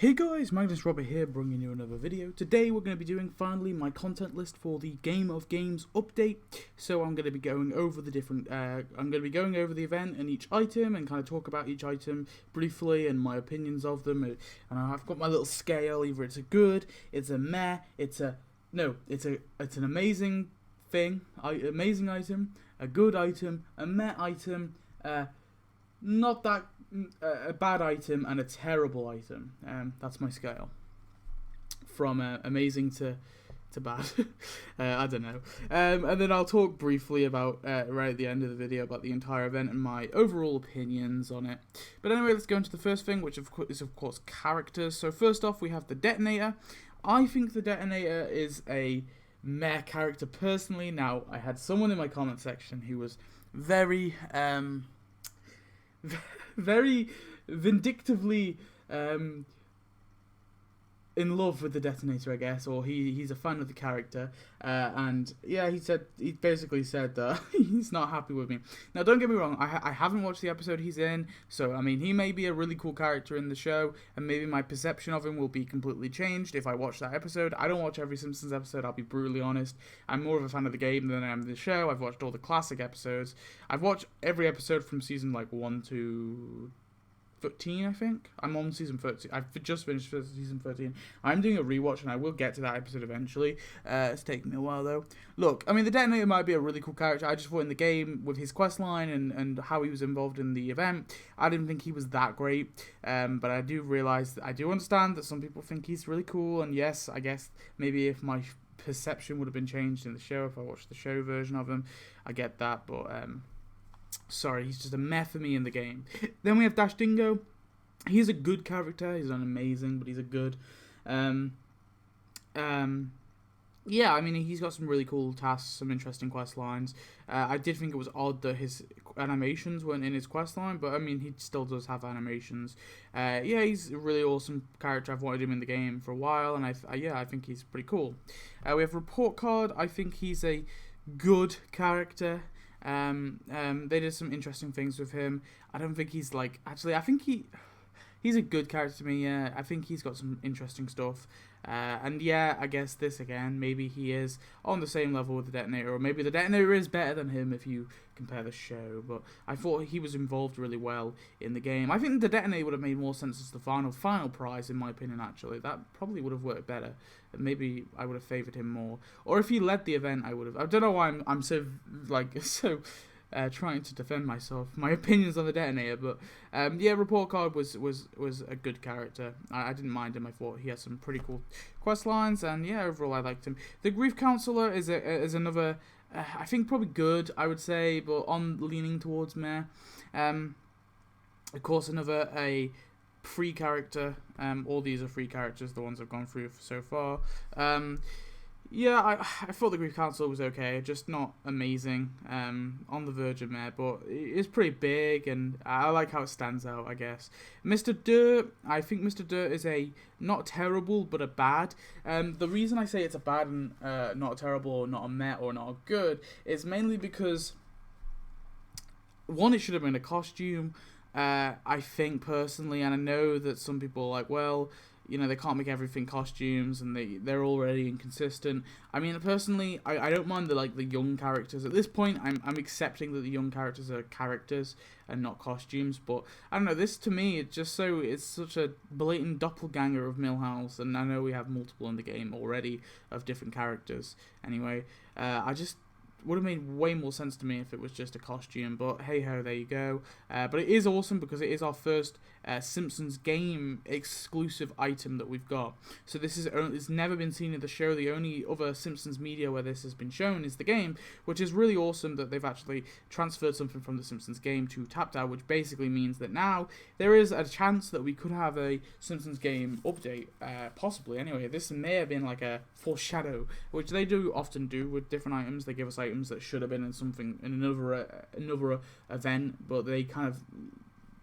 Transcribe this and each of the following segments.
Hey guys, Magnus Robert here, bringing you another video. Today we're going to be doing finally my content list for the Game of Games update. So I'm going to be going over the different, I'm going to be going over the event and each item and kind of talk about each item briefly and my opinions of them. And I've got my little scale. Either it's a good, it's a meh, it's an amazing thing, amazing item, a good item, a meh item, not that a bad item, and a terrible item. That's my scale. From amazing to bad. I don't know. And then I'll talk briefly about, right at the end of the video, about the entire event and my overall opinions on it. But anyway, let's go into the first thing, which is of course characters. So first off, we have the Detonator. I think the Detonator is a meh character personally. Now, I had someone in my comment section who was very very vindictively in love with the Detonator, I guess, or he's a fan of the character, and yeah, he basically said that he's not happy with me. Now, don't get me wrong, I haven't watched the episode he's in, so I mean, he may be a really cool character in the show, and maybe my perception of him will be completely changed if I watch that episode. I don't watch every Simpsons episode, I'll be brutally honest. I'm more of a fan of the game than I am of the show. I've watched all the classic episodes. I've watched every episode from season like 1 to 13, I think. I'm on season 13. I've just finished season 13. I'm doing a rewatch, and I will get to that episode eventually. It's taking me a while, though. Look, I mean, the Detonator might be a really cool character. I just thought in the game, with his questline and how he was involved in the event, I didn't think he was that great. But I do realize, I do understand that some people think he's really cool, and yes, I guess maybe if my perception would have been changed in the show, if I watched the show version of him, I get that, but sorry, he's just a meh for me in the game. Then we have Dash Dingo. He's a good character. He's not amazing, but he's a good. Yeah, I mean, he's got some really cool tasks, some interesting quest lines. I did think it was odd that his animations weren't in his quest line, but I mean, he still does have animations. Yeah, he's a really awesome character. I've wanted him in the game for a while, and I think he's pretty cool. We have Report Card. I think he's a good character. They did some interesting things with him. I don't think he's like, actually, I think he's a good character to me. Yeah, I think he's got some interesting stuff. And yeah, I guess this again, maybe he is on the same level with the Detonator, or maybe the Detonator is better than him if you compare the show. But I thought he was involved really well in the game. I think the Detonator would have made more sense as the final prize, in my opinion. Actually, that probably would have worked better. Maybe I would have favored him more, or if he led the event, I would have. I don't know why I'm so trying to defend my opinions on the Detonator, but yeah, Report Card was a good character. I didn't mind him. I thought he had some pretty cool quest lines, and yeah, overall I liked him. The Grief Counselor is another, I think probably good, I would say, but on leaning towards meh. Of course, another a free character. All these are free characters, the ones I've gone through so far. Yeah, I thought the Grief Council was okay, just not amazing, on the verge of meh, but it's pretty big, and I like how it stands out, I guess. Mr. Dirt, I think Mr. Dirt is a not terrible, but a bad. The reason I say it's a bad and not a terrible, or not a meh, or not a good, is mainly because, one, it should have been a costume, I think, personally, and I know that some people are like, well, you know, they can't make everything costumes, and they're already inconsistent. I mean, personally, I don't mind the young characters. At this point, I'm accepting that the young characters are characters and not costumes. But I don't know. This to me, it's such a blatant doppelganger of Milhouse, and I know we have multiple in the game already of different characters. Anyway, I just would have made way more sense to me if it was just a costume, but hey ho, there you go. But it is awesome because it is our first Simpsons game exclusive item that we've got. So it's never been seen in the show. The only other Simpsons media where this has been shown is the game, which is really awesome that they've actually transferred something from the Simpsons game to Tapped Out, which basically means that now there is a chance that we could have a Simpsons game update, possibly. Anyway, this may have been like a foreshadow, which they do often do with different items. They give us items that should have been in another event, but they kind of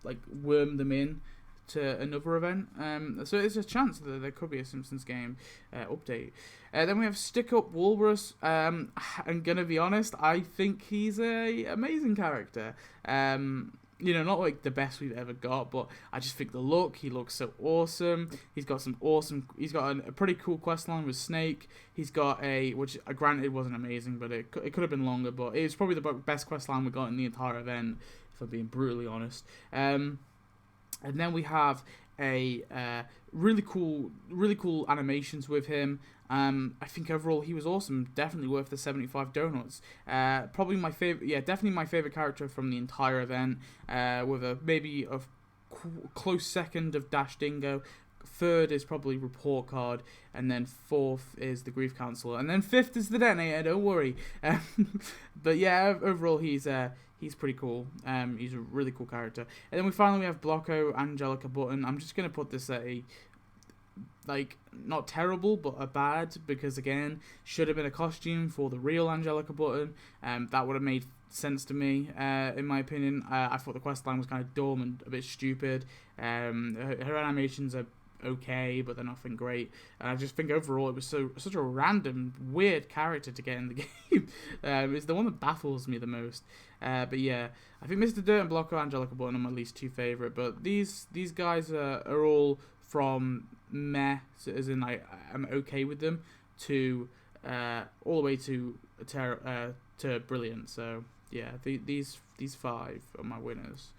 like worm them in to another event. So it's a chance that there could be a Simpsons game update. Then we have Stick Up Walrus. I'm gonna be honest, I think he's a amazing character. not like the best we've ever got, but I just think the look, he looks so awesome. He's got a pretty cool quest line with Snake. He's got which granted wasn't amazing, but it could have been longer, but it was probably the best quest line we got in the entire event, if I'm being brutally honest. And then we have a really cool animations with him. I think overall he was awesome. Definitely worth the 75 donuts. Probably my favorite. Yeah, definitely my favorite character from the entire event. With maybe a close second of Dash Dingo. Third is probably Report Card, and then fourth is the Grief Counselor, and then fifth is the Detonator. Don't worry. But yeah, overall he's pretty cool. He's a really cool character. And then we have Blocko, Angelica Button. I'm just gonna put this at a not terrible, but a bad, because again, should have been a costume for the real Angelica Button. That would have made sense to me, in my opinion. I thought the quest line was kind of dumb and a bit stupid. Her animations are okay, but they're nothing great. And I just think overall it was such a random, weird character to get in the game. It's the one that baffles me the most. But yeah, I think Mr. Dirt and Blocko, Angelica Button are my least two favorite. But these guys are all from meh, as in I'm okay with them, to all the way to brilliant. So yeah, these 5 are my winners.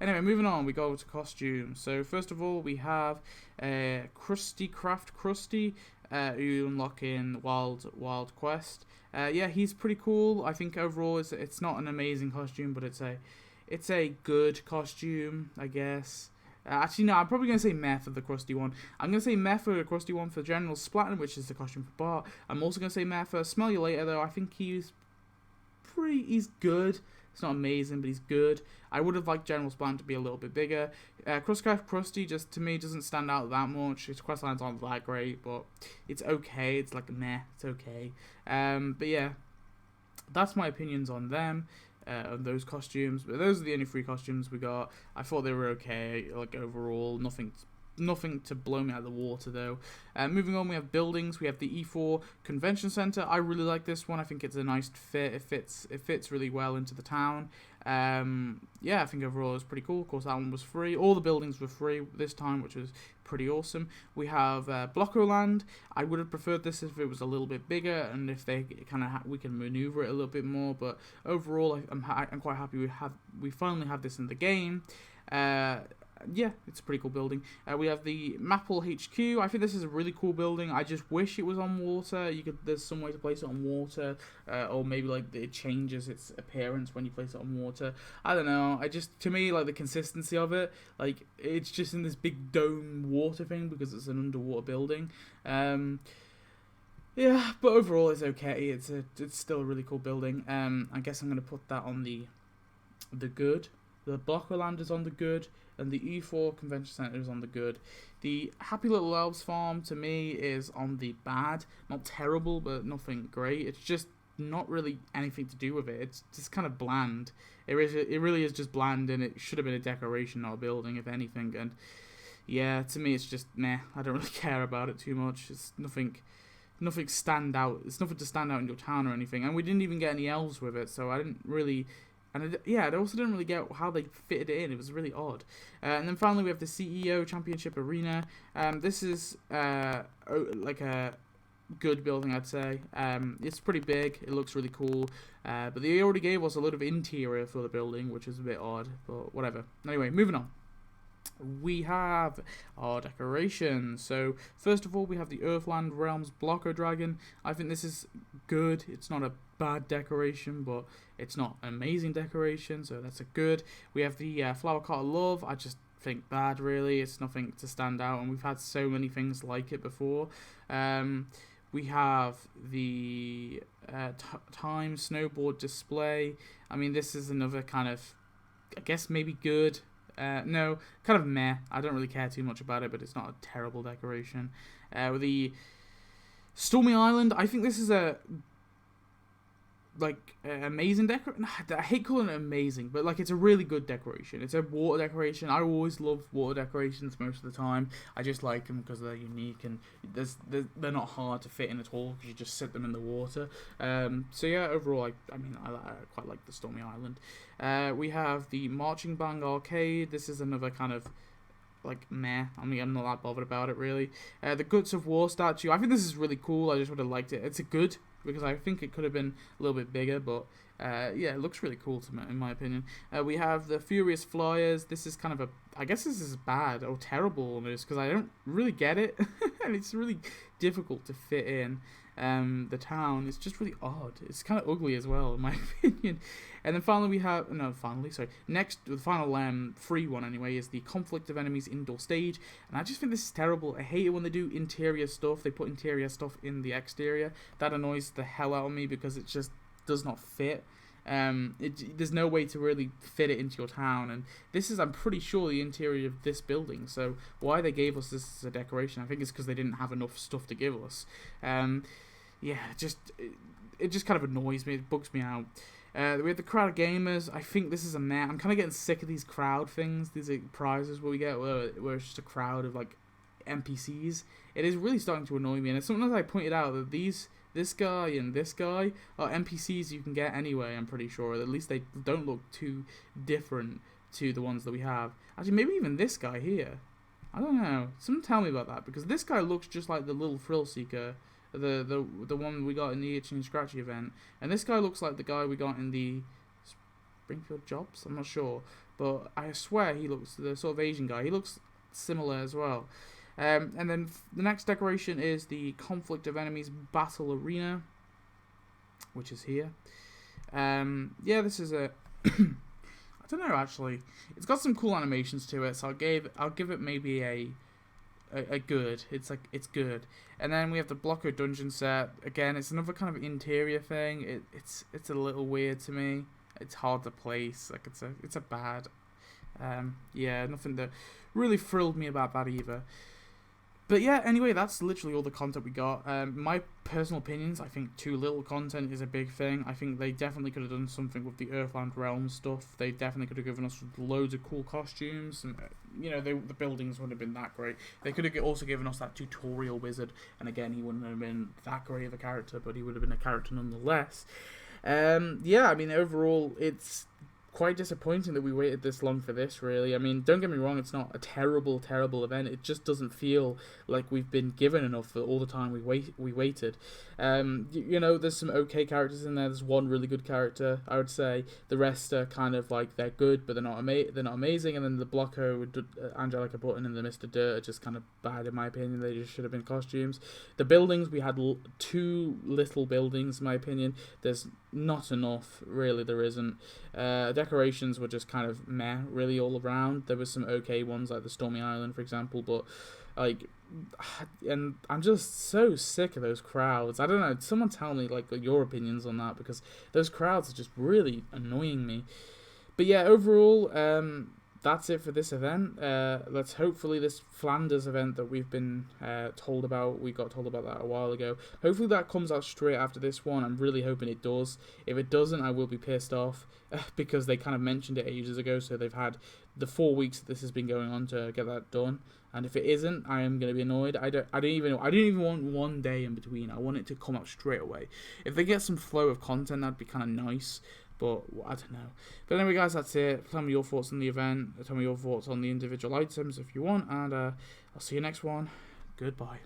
Anyway, moving on, we go to costumes. So first of all, we have Krusty who you unlock in Wild Quest. Yeah, he's pretty cool. I think overall it's not an amazing costume, but it's a good costume, I guess. Actually, no, I'm probably going to say meh for the Krusty one. I'm going to say meh for the Krusty one for General Splatton, which is the costume for Bart. I'm also going to say meh for Smell You Later, though. I think he's good. It's not amazing, but he's good. I would have liked General Splatton to be a little bit bigger. Krusty, just to me, doesn't stand out that much. His quest lines aren't that great, but it's okay. It's like meh. It's okay. But yeah, that's my opinions on them. On those costumes, but those are the only 3 costumes we got. I thought they were okay, overall, nothing to blow me out of the water though. Moving on, we have buildings. We have the E4 Convention Center. I really like this one. I think it's a nice fit. It fits really well into the town. Yeah, I think overall it was pretty cool. Of course, that one was free. All the buildings were free this time, which was pretty awesome. We have Blocko Land. I would have preferred this if it was a little bit bigger and if they we can maneuver it a little bit more. But overall, I'm quite happy we finally have this in the game. Yeah, it's a pretty cool building. We have the Maple HQ. I think this is a really cool building. I just wish it was on water. There's some way to place it on water, or maybe it changes its appearance when you place it on water. I don't know. To me, the consistency of it, it's just in this big dome water thing because it's an underwater building. Yeah, but overall it's okay. It's still a really cool building. I guess I'm gonna put that on the good. The Blocko Land is on the good, and the E4 Convention Center is on the good. The Happy Little Elves Farm, to me, is on the bad. Not terrible, but nothing great. It's just not really anything to do with it. It's just kind of bland. It really is just bland, and it should have been a decoration, not a building, if anything. And yeah, to me, it's just meh. I don't really care about it too much. It's nothing stand out. It's nothing to stand out in your town or anything. And we didn't even get any elves with it, so I didn't really... And I also didn't really get how they fitted it in. It was really odd. And then finally we have the CEO Championship Arena. This is a good building, I'd say. It's pretty big. It looks really cool. But they already gave us a lot of interior for the building, which is a bit odd. But whatever. Anyway, moving on. We have our decorations. So first of all, we have the Earthland Realms Blocko Dragon. I think this is good. It's not a bad decoration, but it's not an amazing decoration, so that's a good. We have the Flower Cart of Love. I just think bad, really. It's nothing to stand out, and we've had so many things like it before. We have the Time Snowboard Display. I mean, this is another kind of, I guess, maybe good. No, kind of meh. I don't really care too much about it, but it's not a terrible decoration. With the Stormy Island, I think this is a like amazing decoration. I hate calling it amazing, but like it's a really good decoration. It's a water decoration. I always love water decorations most of the time. I just like them because they're unique and they're not hard to fit in at all because you just sit them in the water. So yeah, overall, I quite like the Stormy Island. We have the Marching Band Arcade. This is another kind of like meh. I'm not that bothered about it really. The Guts of War statue. I think this is really cool. I just would have liked it. It's a good because I think it could have been a little bit bigger, but yeah, it looks really cool to me, in my opinion. We have the Furious Flyers. This is kind of I guess this is bad or terrible almost because I don't really get it, and it's really difficult to fit in. The town is just really odd. It's kind of ugly as well, in my opinion. And then finally next, the final free one anyway, is the Conflict of Enemies indoor stage. And I just think this is terrible. I hate it when they do interior stuff. They put interior stuff in the exterior. That annoys the hell out of me because it just does not fit. There's no way to really fit it into your town, and this is, I'm pretty sure, the interior of this building. So why they gave us this as a decoration, I think it's because they didn't have enough stuff to give us. Yeah, it just kind of annoys me. It bugs me out. We have the crowd of gamers. I think this is a meh. I'm kind of getting sick of these crowd things. These prizes where we get where it's just a crowd of like NPCs. It is really starting to annoy me, and it's something that I pointed out that this guy and this guy are NPCs you can get anyway, I'm pretty sure. At least they don't look too different to the ones that we have. Actually, maybe even this guy here. I don't know. Someone tell me about that, because this guy looks just like the little thrill seeker, the one we got in the Itchy and Scratchy event. And this guy looks like the guy we got in the Springfield Jobs? I'm not sure. But I swear he looks, the sort of Asian guy, he looks similar as well. And then the next decoration is the Conflict of Enemies Battle Arena, which is here. Yeah, this is a I don't know actually. It's got some cool animations to it, so I'll give it maybe a good. It's good. And then we have the Blocko Dungeon set. Again, it's another kind of interior thing. It's a little weird to me. It's hard to place. Like it's a bad. Yeah, nothing that really thrilled me about that either. But yeah, anyway, that's literally all the content we got. My personal opinions, I think too little content is a big thing. I think they definitely could have done something with the Earthland Realm stuff. They definitely could have given us loads of cool costumes. And, the buildings wouldn't have been that great. They could have also given us that tutorial wizard. And again, he wouldn't have been that great of a character, but he would have been a character nonetheless. Yeah, I mean, overall, it's quite disappointing that we waited this long for this, really. I mean, don't get me wrong, it's not a terrible event. It just doesn't feel like we've been given enough for all the time we waited. There's some okay characters in there. There's one really good character, I would say. The rest are kind of like, they're good, but they're not amazing. And then the Blocko with Angelica Button and the Mr. Dirt are just kind of bad, in my opinion. They just should have been costumes. The buildings, we had too little buildings, in my opinion. There's not enough, really. There isn't. Decorations were just kind of meh, really, all around. There was some okay ones, like the Stormy Island, for example, but and I'm just so sick of those crowds. I don't know, someone tell me like your opinions on that, because those crowds are just really annoying me. But yeah, overall, that's it for this event. Let's hopefully this Flanders event that we've been told about, we got told about that a while ago. Hopefully that comes out straight after this one. I'm really hoping it does. If it doesn't, I will be pissed off because they kind of mentioned it ages ago. So they've had the 4 weeks that this has been going on to get that done. And if it isn't, I am going to be annoyed. I didn't even want 1 day in between. I want it to come out straight away. If they get some flow of content, that'd be kind of nice. But I don't know. But anyway, guys, that's it. Tell me your thoughts on the event. Tell me your thoughts on the individual items if you want. And I'll see you next one. Goodbye.